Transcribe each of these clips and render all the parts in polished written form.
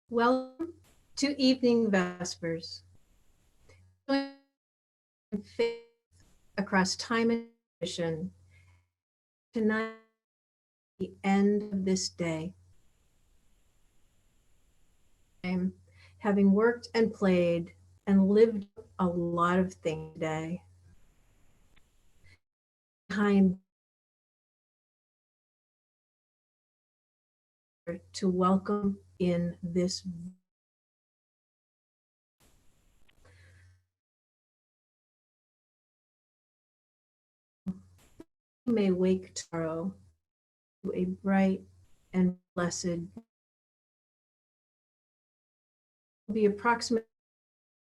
Welcome to Evening Vespers. Faith across time and tradition. Tonight, the end of this day. I'm having worked and played and lived a lot of things today. Behind to welcome in this may wake tomorrow to a bright and blessed will be approximately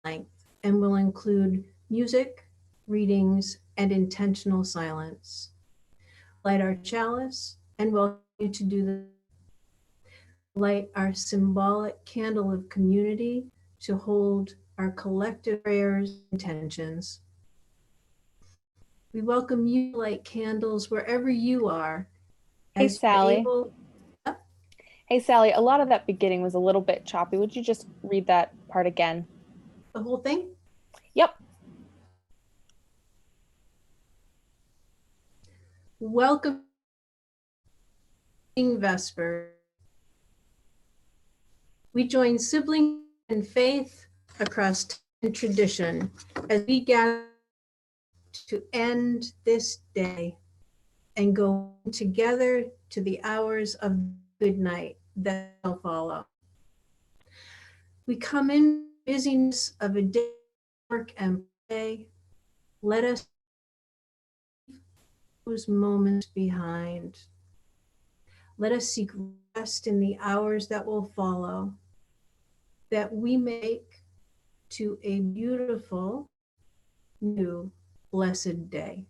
length and will include music, readings, and intentional silence. Light our chalice and welcome you to do the light our symbolic candle of community to hold our collective prayers and intentions. We welcome you to light candles wherever you are. Hey, Sally. Hey, Sally, a lot of that beginning was a little bit choppy. Would you just read that part again? The whole thing? Yep. Welcome, Vespers. We join siblings in faith across time and tradition as we gather to end this day and go together to the hours of good night that shall follow. We come in busyness of a day of work and play. Let us leave those moments behind. Let us seek rest in the hours that will follow, that we make to a beautiful, new, blessed day.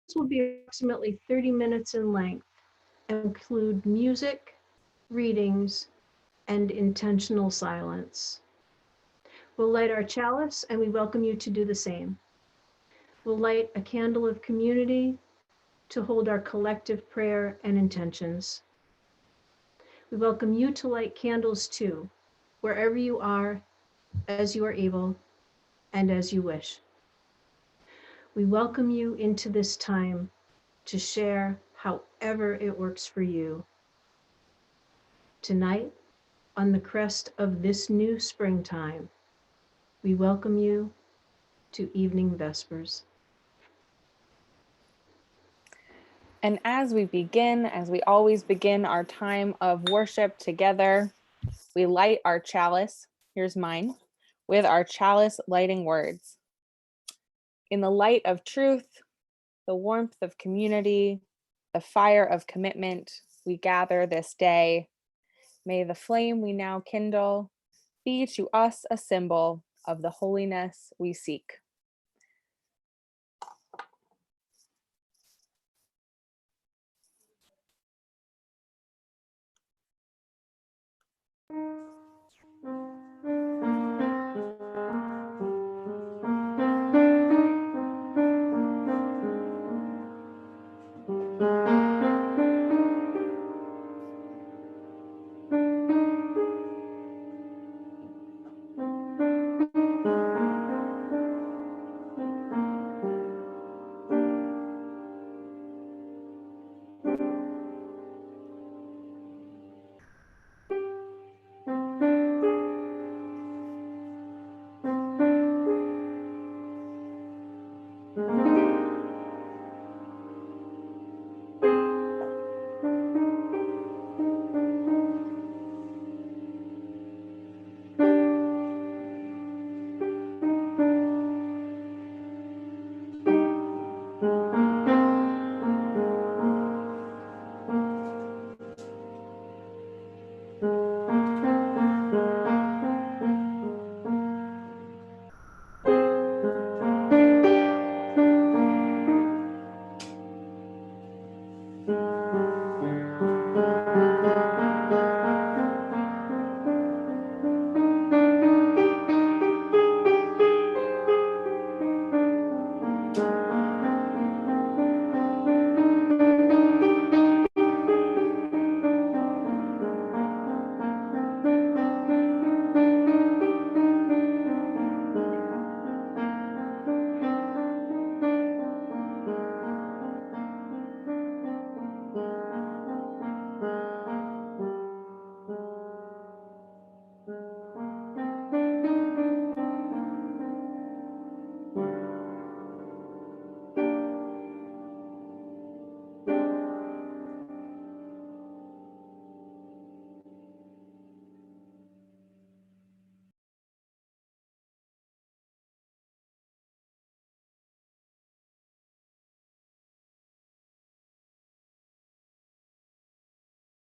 This will be approximately 30 minutes in length and include music, readings, and intentional silence. We'll light our chalice and we welcome you to do the same. We'll light a candle of community to hold our collective prayer and intentions. We welcome you to light candles too, wherever you are, as you are able, and as you wish. We welcome you into this time to share however it works for you. Tonight, on the crest of this new springtime, we welcome you to Evening Vespers. And as we always begin our time of worship together, we light our chalice, here's mine, with our chalice lighting words. In the light of truth, the warmth of community, the fire of commitment, we gather this day. May the flame we now kindle be to us a symbol of the holiness we seek.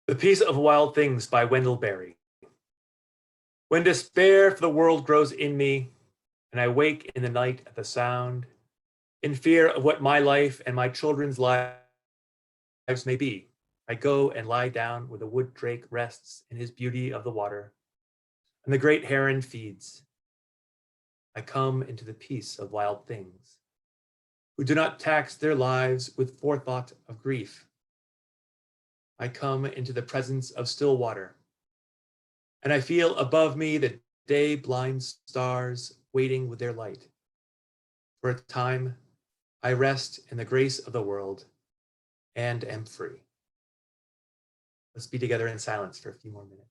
The Peace of Wild Things by Wendell Berry. When despair for the world grows in me, and I wake in the night at the sound, in fear of what my life and my children's lives may be, I go and lie down where the wood drake rests in his beauty of the water, and the great heron feeds. I come into the peace of wild things, who do not tax their lives with forethought of grief. I come into the presence of still water, and I feel above me the day-blind stars waiting with their light. For a time, I rest in the grace of the world and am free. Let's be together in silence for a few more minutes.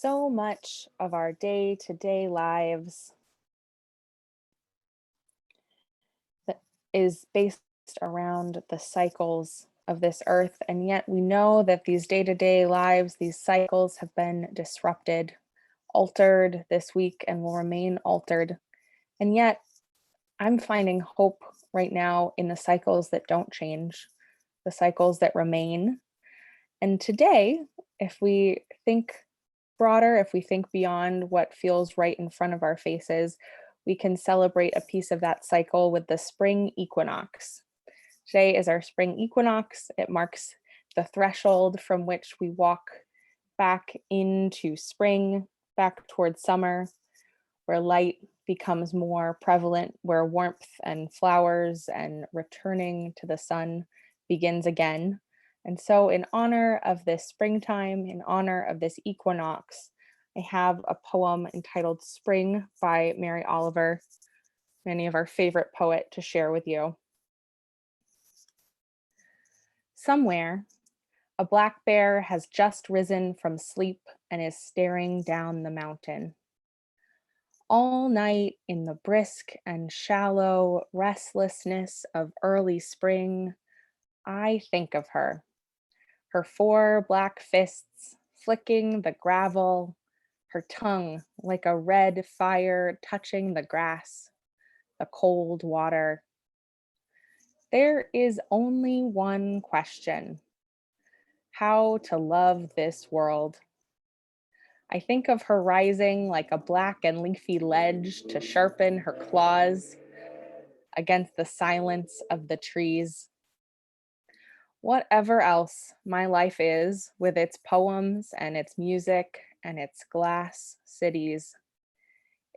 So much of our day-to-day lives that is based around the cycles of this earth, and yet we know that these day-to-day lives, these cycles have been disrupted, altered this week, and will remain altered. And yet I'm finding hope right now in the cycles that don't change, the cycles that remain. And today, if we think broader, if we think beyond what feels right in front of our faces, we can celebrate a piece of that cycle with the spring equinox. Today is our spring equinox. It marks the threshold from which we walk back into spring, back towards summer, where light becomes more prevalent, where warmth and flowers and returning to the sun begins again. And so, in honor of this springtime, in honor of this equinox, I have a poem entitled Spring by Mary Oliver, many of our favorite poet, to share with you. Somewhere, a black bear has just risen from sleep and is staring down the mountain. All night in the brisk and shallow restlessness of early spring, I think of her, her four black fists flicking the gravel, her tongue like a red fire touching the grass, the cold water. There is only one question: how to love this world. I think of her rising like a black and leafy ledge to sharpen her claws against the silence of the trees. Whatever else my life is, with its poems and its music and its glass cities,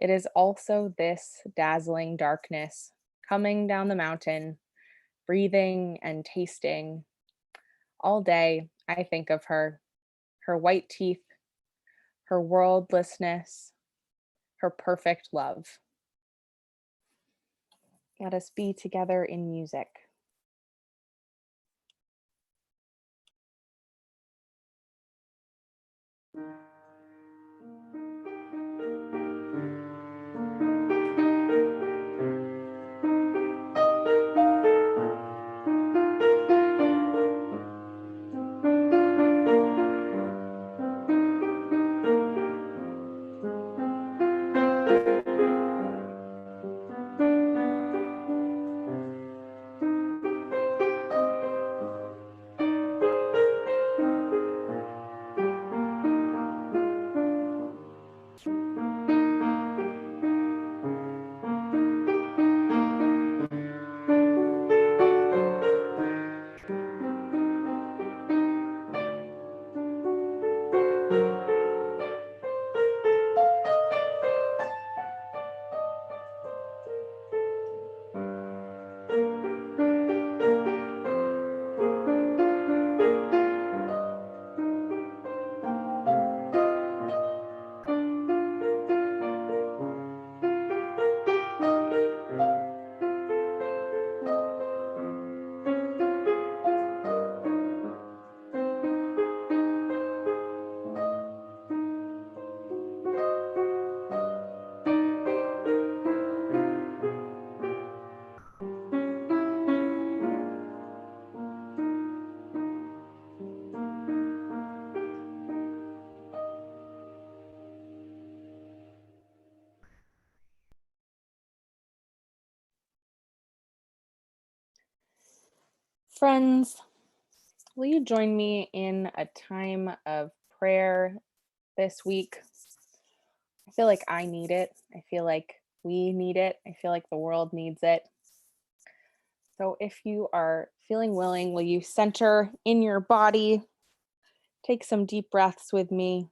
it is also this dazzling darkness coming down the mountain, breathing and tasting. All day, I think of her, her white teeth, her worldlessness, her perfect love. Let us be together in music. Friends, will you join me in a time of prayer this week? I feel like I need it. I feel like we need it. I feel like the world needs it. So if you are feeling willing, will you center in your body? Take some deep breaths with me.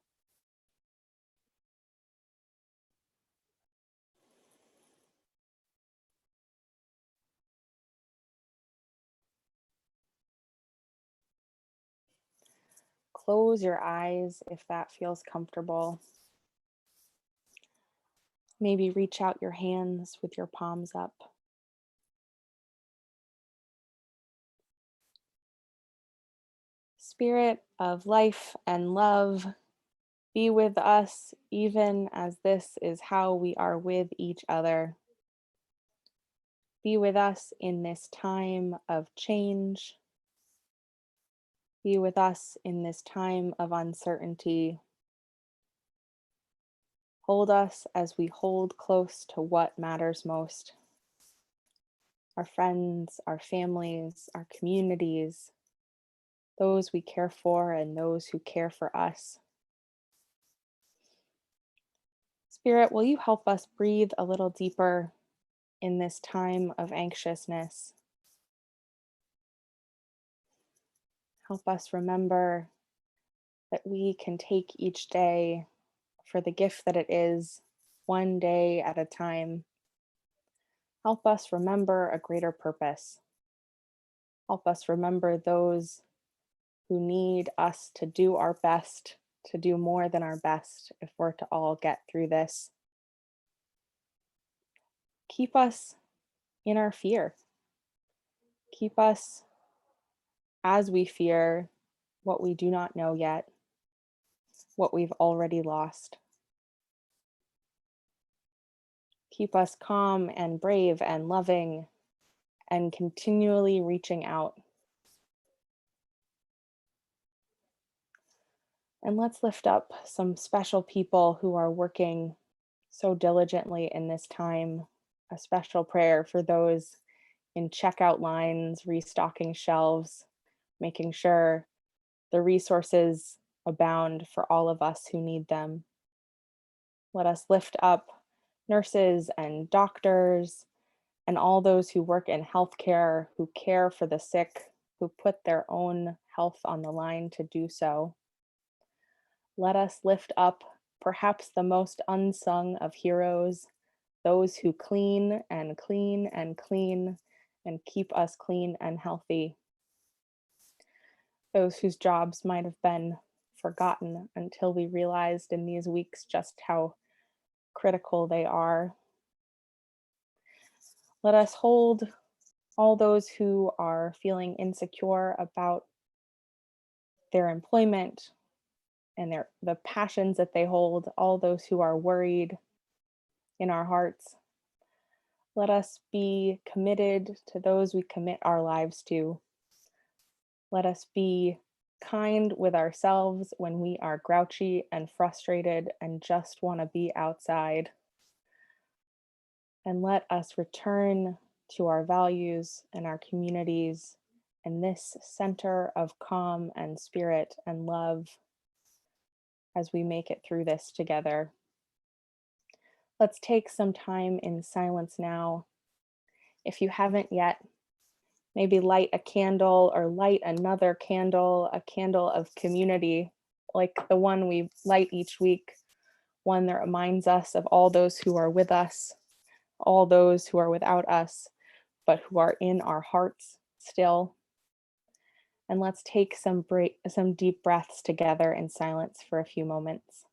Close your eyes if that feels comfortable. Maybe reach out your hands with your palms up. Spirit of life and love, Be with us even as this is how we are with each other. Be with us in this time of change. Be with us in this time of uncertainty. Hold us as we hold close to what matters most. Our friends, our families, our communities, those we care for and those who care for us. Spirit, will you help us breathe a little deeper in this time of anxiousness? Help us remember that we can take each day for the gift that it is, one day at a time. Help us remember a greater purpose. Help us remember those who need us to do our best, to do more than our best if we're to all get through this. Keep us in our fear. Keep us as we fear what we do not know yet, what we've already lost. Keep us calm and brave and loving and continually reaching out. And let's lift up some special people who are working so diligently in this time. A special prayer for those in checkout lines, restocking shelves, making sure the resources abound for all of us who need them. Let us lift up nurses and doctors and all those who work in healthcare, who care for the sick, who put their own health on the line to do so. Let us lift up perhaps the most unsung of heroes, those who clean and clean and clean and keep us clean and healthy. Those whose jobs might have been forgotten until we realized in these weeks just how critical they are. Let us hold all those who are feeling insecure about their employment and the passions that they hold, all those who are worried in our hearts. Let us be committed to those we commit our lives to. Let us be kind with ourselves when we are grouchy and frustrated and just want to be outside. And let us return to our values and our communities and this center of calm and spirit and love as we make it through this together. Let's take some time in silence now. If you haven't yet, maybe light a candle or light another candle, a candle of community, like the one we light each week, one that reminds us of all those who are with us, all those who are without us, but who are in our hearts still. And let's take some deep breaths together in silence for a few moments.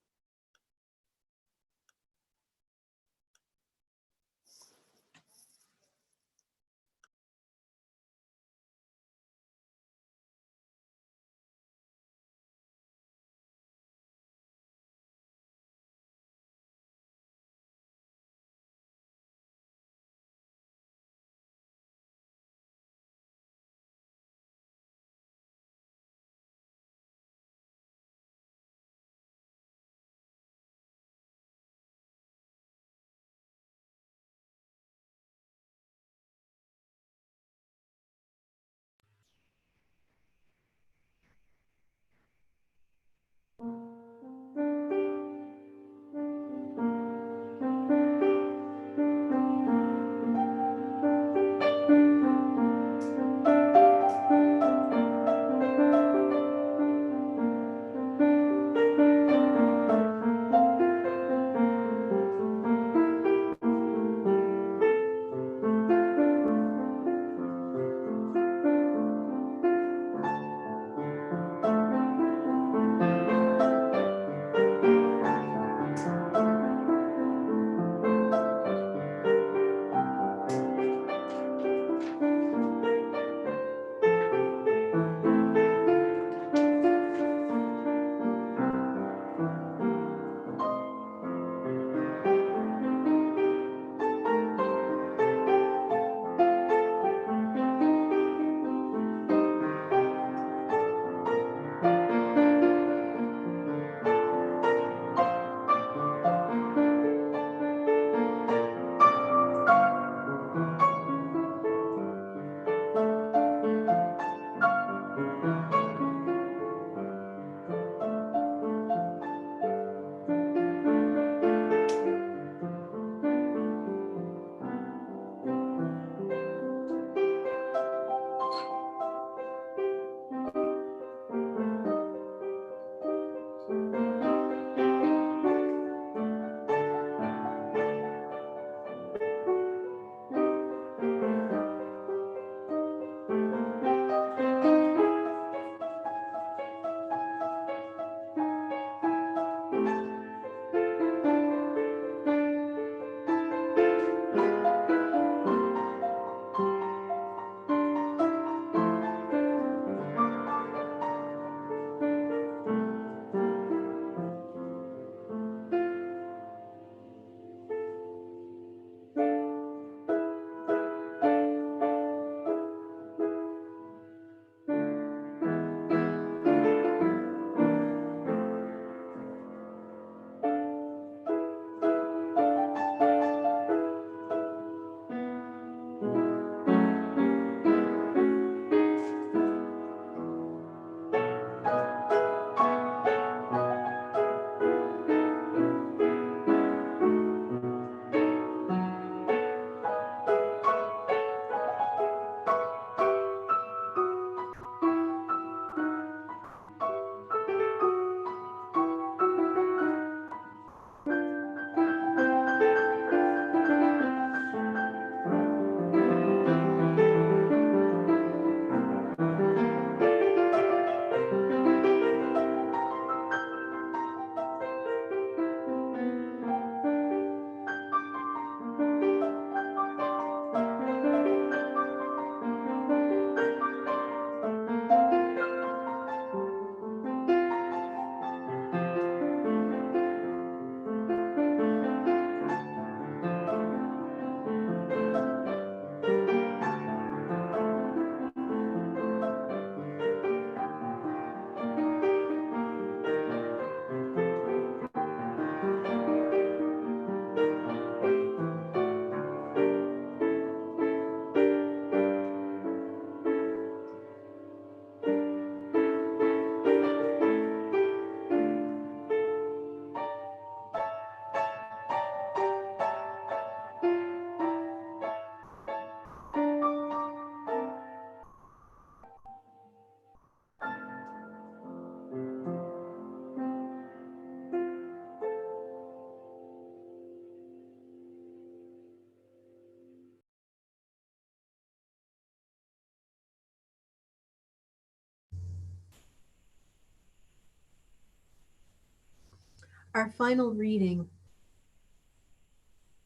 Our final reading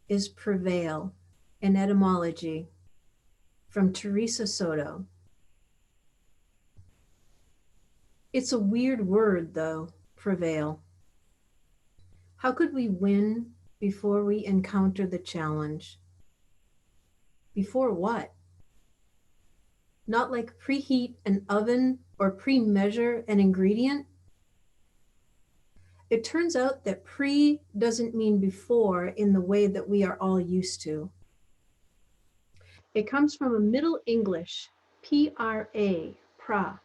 is prevail in etymology from Teresa Soto. It's a weird word though, prevail. How could we win before we encounter the challenge? Before what? Not like preheat an oven or pre-measure an ingredient? It turns out that pre doesn't mean before in the way that we are all used to. It comes from a Middle English pra,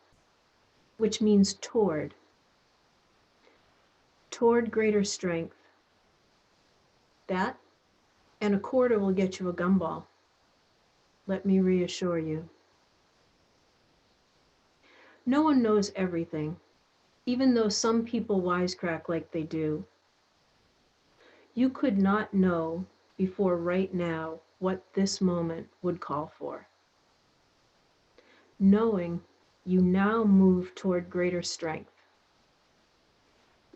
which means toward greater strength. That and a quarter will get you a gumball. Let me reassure you. No one knows everything, even though some people wisecrack like they do. You could not know before right now what this moment would call for. Knowing, you now move toward greater strength.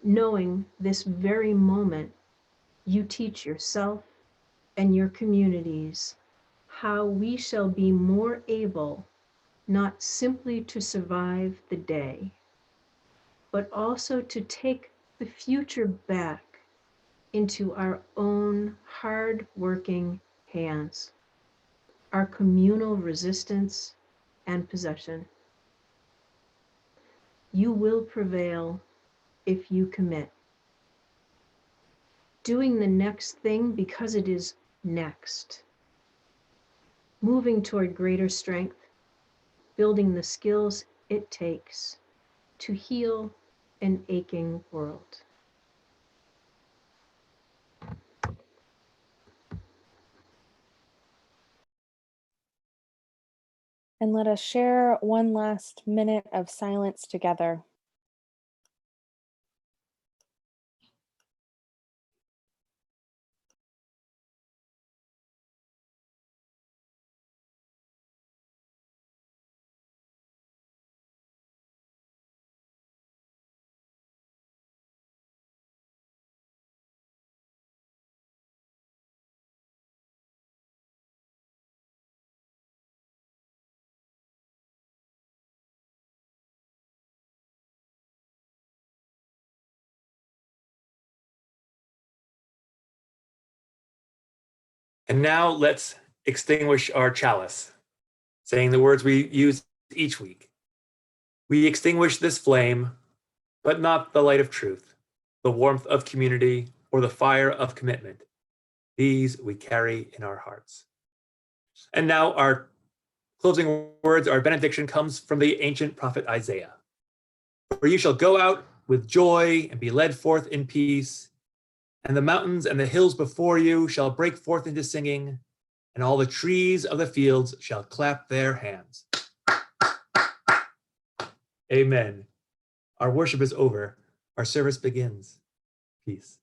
Knowing this very moment, you teach yourself and your communities how we shall be more able not simply to survive the day, but also to take the future back into our own hard-working hands, our communal resistance and possession. You will prevail if you commit. Doing the next thing because it is next. Moving toward greater strength, building the skills it takes to heal an aching world. And let us share one last minute of silence together. And now let's extinguish our chalice, saying the words we use each week. We extinguish this flame, but not the light of truth, the warmth of community, or the fire of commitment. These we carry in our hearts. And now our closing words, our benediction comes from the ancient prophet Isaiah. For you shall go out with joy and be led forth in peace, and the mountains and the hills before you shall break forth into singing, and all the trees of the fields shall clap their hands. Amen. Our worship is over. Our service begins. Peace.